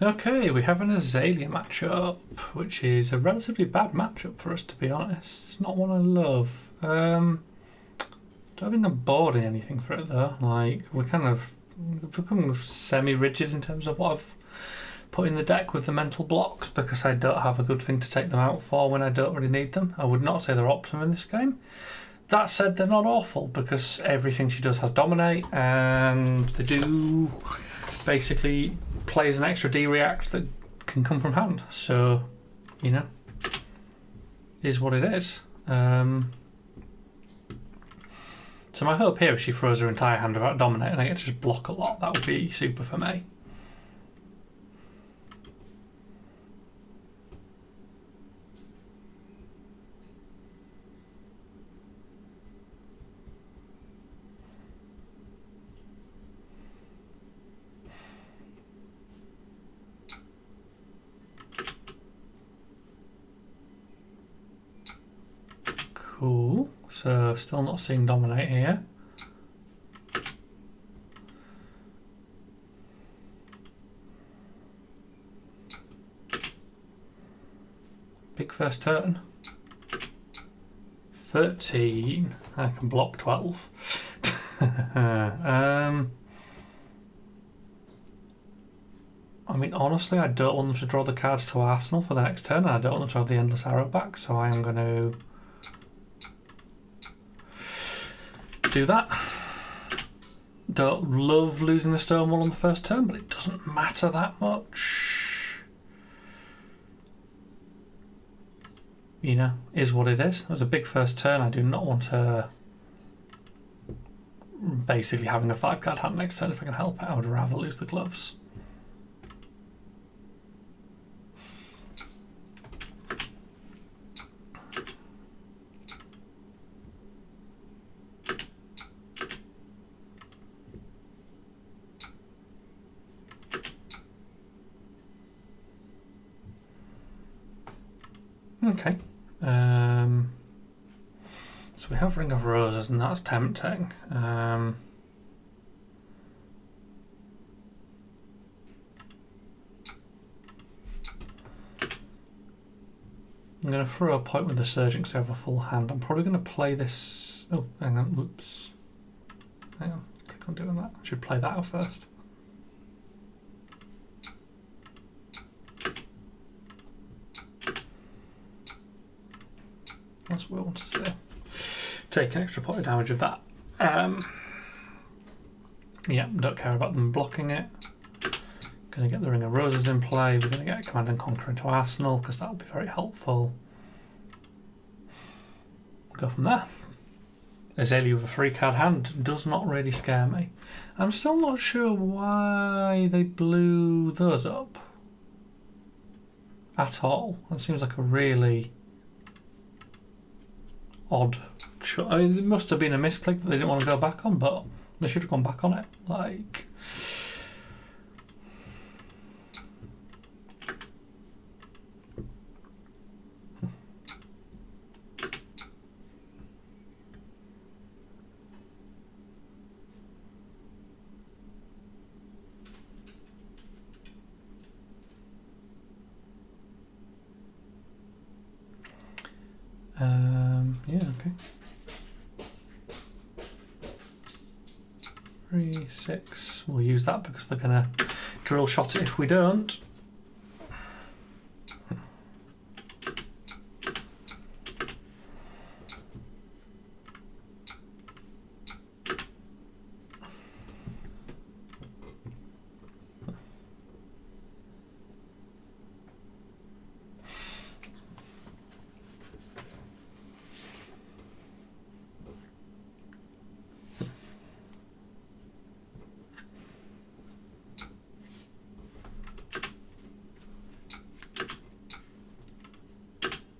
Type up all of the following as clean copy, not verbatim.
Okay, we have an Azalea matchup, which is a relatively bad matchup for us, to be honest. It's not one I love. Don't think I'm boarding anything for it though. Like, we're kind of becoming semi-rigid in terms of what I've put in the deck with the mental blocks, because I don't have a good thing to take them out for when I don't really need them. I would not say they're optimum in this game. That said, they're not awful, because everything she does has dominate, and they do basically play as an extra D-react that can come from hand. So, you know, is what it is. So my hope here is she throws her entire hand without dominate and I get to just block a lot. That would be super for me. Cool. So still not seeing dominate here. Big first turn. 13. I can block 12. I mean, honestly, I don't want them to draw the cards to Arsenal for the next turn, and I don't want them to have the endless arrow back, so I am going to do that. Don't love losing the Stonewall on the first turn, but it doesn't matter that much. You know, is what it is. It was a big first turn. I do not want to basically having a 5-card hand next turn if I can help it. I would rather lose the gloves. Okay. So we have Ring of Roses, and that's tempting. I'm going to throw a point with the Surging because I have a full hand. I'm probably going to play this. Oh, hang on. Whoops. Hang on. Click on doing that. I should play that out first. That's what I wanted to do. Take an extra point of damage with that. Yeah, don't care about them blocking it. Going to get the Ring of Roses in play. We're going to get a Command and Conquer into Arsenal because that will be very helpful. Go from there. Azalea with a 3-card hand does not really scare me. I'm still not sure why they blew those up at all. That seems like a really odd I mean, it must have been a misclick that they didn't want to go back on, but they should have gone back on it. Like, yeah, okay. 3, 6. We'll use that because they're going to drill shot it if we don't.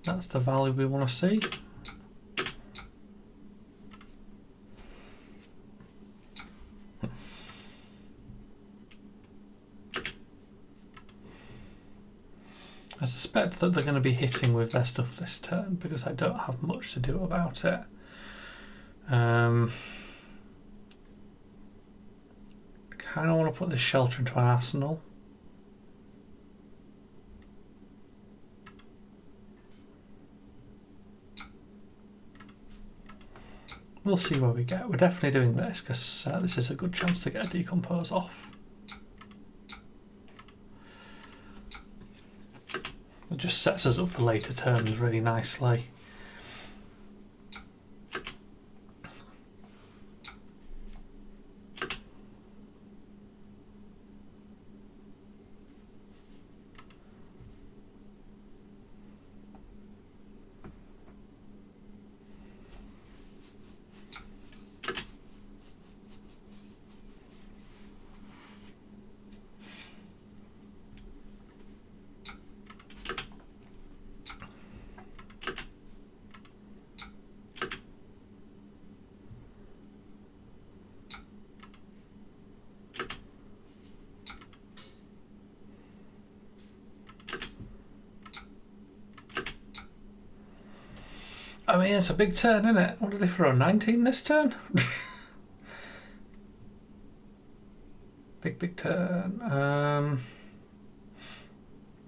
That's the value we want to see. I suspect that they're going to be hitting with their stuff this turn because I don't have much to do about it. Kind of want to put this shelter into an arsenal. We'll see where we get. We're definitely doing this because this is a good chance to get a decompose off. It just sets us up for later turns really nicely. I mean, it's a big turn, isn't it? What did they throw? 19 this turn? Big turn.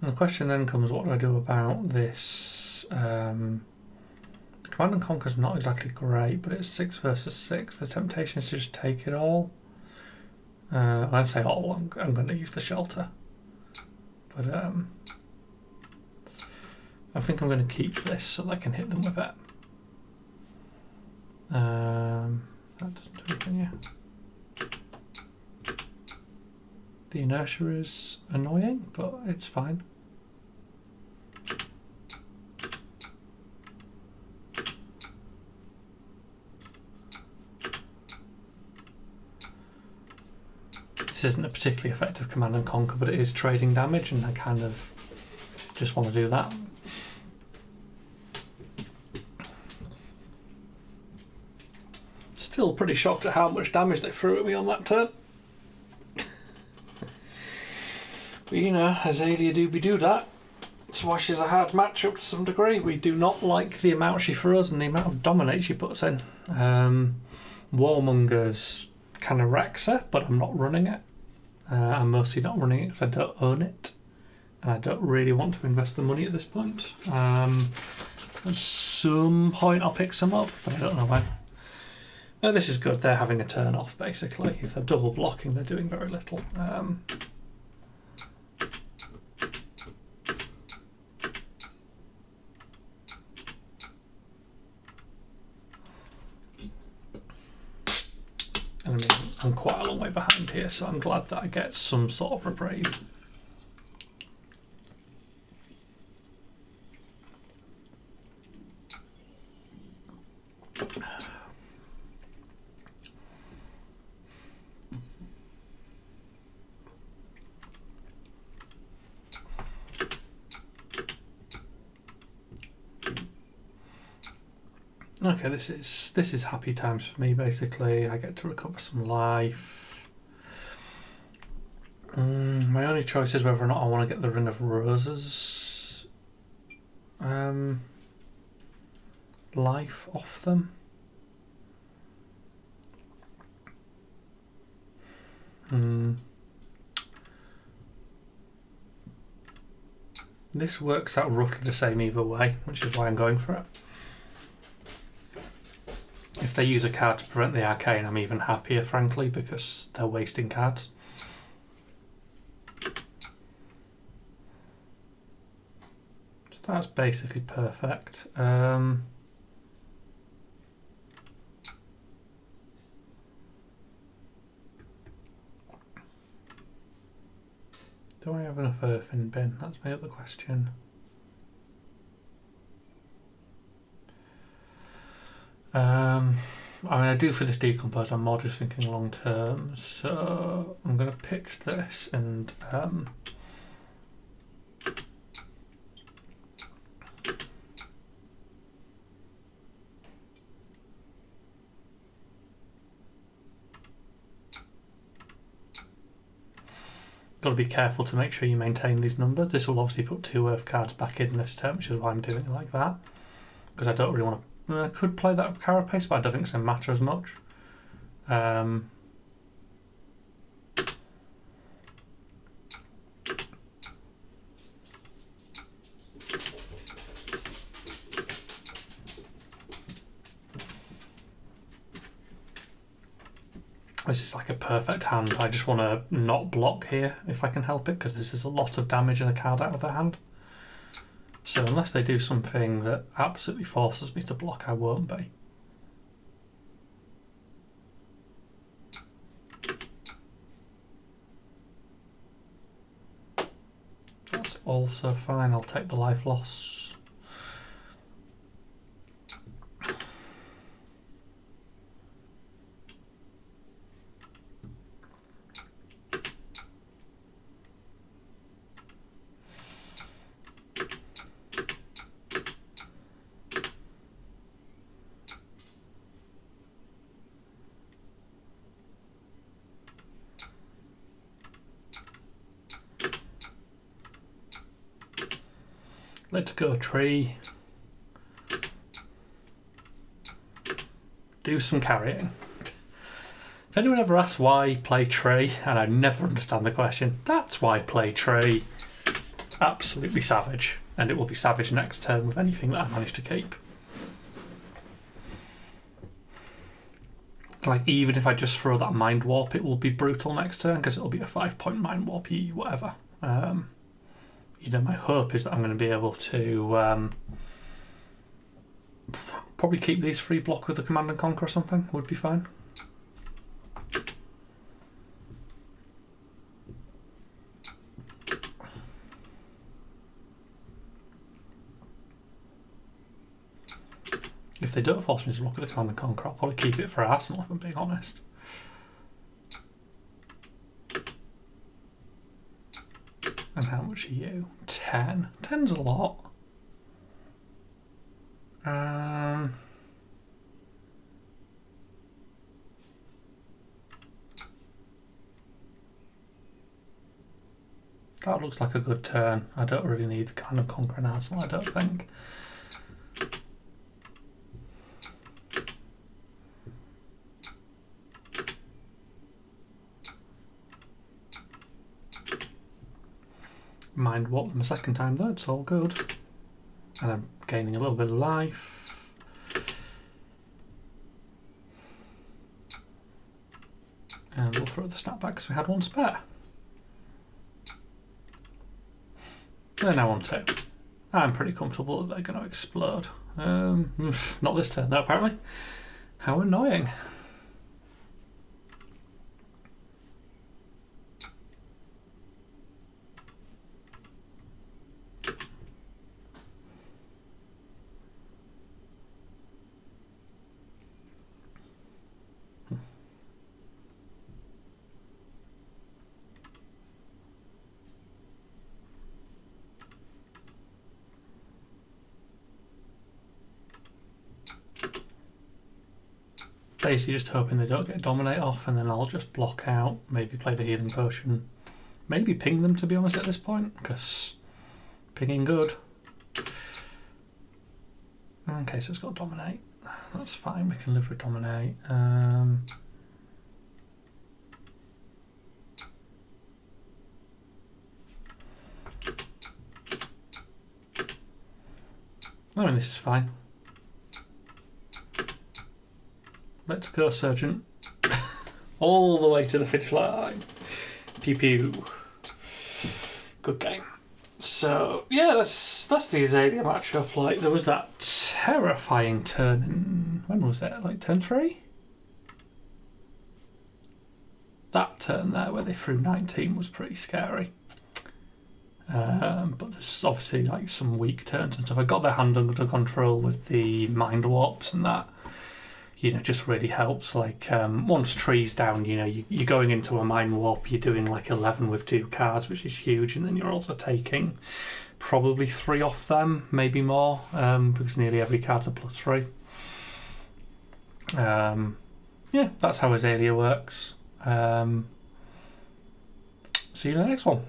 The question then comes, what do I do about this? Command and Conquer's not exactly great, but it's 6 versus 6. The temptation is to just take it all. When I say all, I'm going to use the shelter. But I think I'm going to keep this so that I can hit them with it. That doesn't do anything yet. The inertia is annoying, but it's fine. This isn't a particularly effective command and conquer, but it is trading damage, and I kind of just want to do that. Still pretty shocked at how much damage they threw at me on that turn. But you know, Azalea do that. That's why she's a hard matchup to some degree. We do not like the amount she throws and the amount of dominate she puts in. Warmonger's kind of wrecks her, but I'm not running it. I'm mostly not running it because I don't own it. And I don't really want to invest the money at this point. At some point I'll pick some up, but I don't know when. No, this is good. They're having a turn off, basically. If they're double blocking, they're doing very little. And I mean, I'm quite a long way behind here, so I'm glad that I get some sort of reprieve. Okay, this is happy times for me, basically. I get to recover some life. My only choice is whether or not I want to get the Ring of Roses life off them. This works out roughly the same either way, which is why I'm going for it. If they use a card to prevent the arcane, I'm even happier, frankly, because they're wasting cards. So that's basically perfect. Do I have enough earth in bin? That's my other question. I mean, I do for this decompose, I'm more just thinking long term, so I'm going to pitch this and got to be careful to make sure you maintain these numbers. This will obviously put 2 earth cards back in this turn, which is why I'm doing it like that, because I don't really want to. I could play that carapace, but I don't think it's going to matter as much. This is like a perfect hand. I just want to not block here if I can help it, because this is a lot of damage and a card out of their hand. So unless they do something that absolutely forces me to block, I won't be. That's also fine. I'll take the life loss. Let's go tree. Do some carrying. If anyone ever asks why play tree, and I never understand the question, that's why play tree. Absolutely savage. And it will be savage next turn with anything that I manage to keep. Like, even if I just throw that mind warp, it will be brutal next turn, because it'll be a 5-point mind warp, whatever. You know, my hope is that I'm going to be able to probably keep these free block with the Command and Conquer or something, would be fine. If they don't force me to block with the Command and Conquer, I'll probably keep it for Arsenal, if I'm being honest. And how much are you? 10. 10's a lot. That looks like a good turn. I don't really need the kind of Conquering Arsenal, I don't think. Mind warp them a second time though, it's all good. And I'm gaining a little bit of life. And we'll throw the snap back because we had one spare. They're now on 2. I'm pretty comfortable that they're going to explode. Not this turn though, apparently. How annoying. Basically just hoping they don't get Dominate off, and then I'll just block out, maybe play the Healing Potion, maybe ping them, to be honest, at this point, because pinging good. Okay, so it's got Dominate. That's fine, we can live with Dominate. I mean, this is fine. Let's go, Surgeon. All the way to the finish line. Pew pew. Good game. So, yeah, that's the Azalea matchup. Like, there was that terrifying turn in... When was it? Like, turn 3? That turn there where they threw 19 was pretty scary. But there's obviously, like, some weak turns and stuff. I got their hand under control with the Mind Warps and that. You know, just really helps. Like, once tree's down, you know, you're going into a Mind Warp, you're doing like 11 with 2 cards, which is huge, and then you're also taking probably 3 off them, maybe more, because nearly every card's a +3. Yeah, that's how Azalea works. See you in the next one.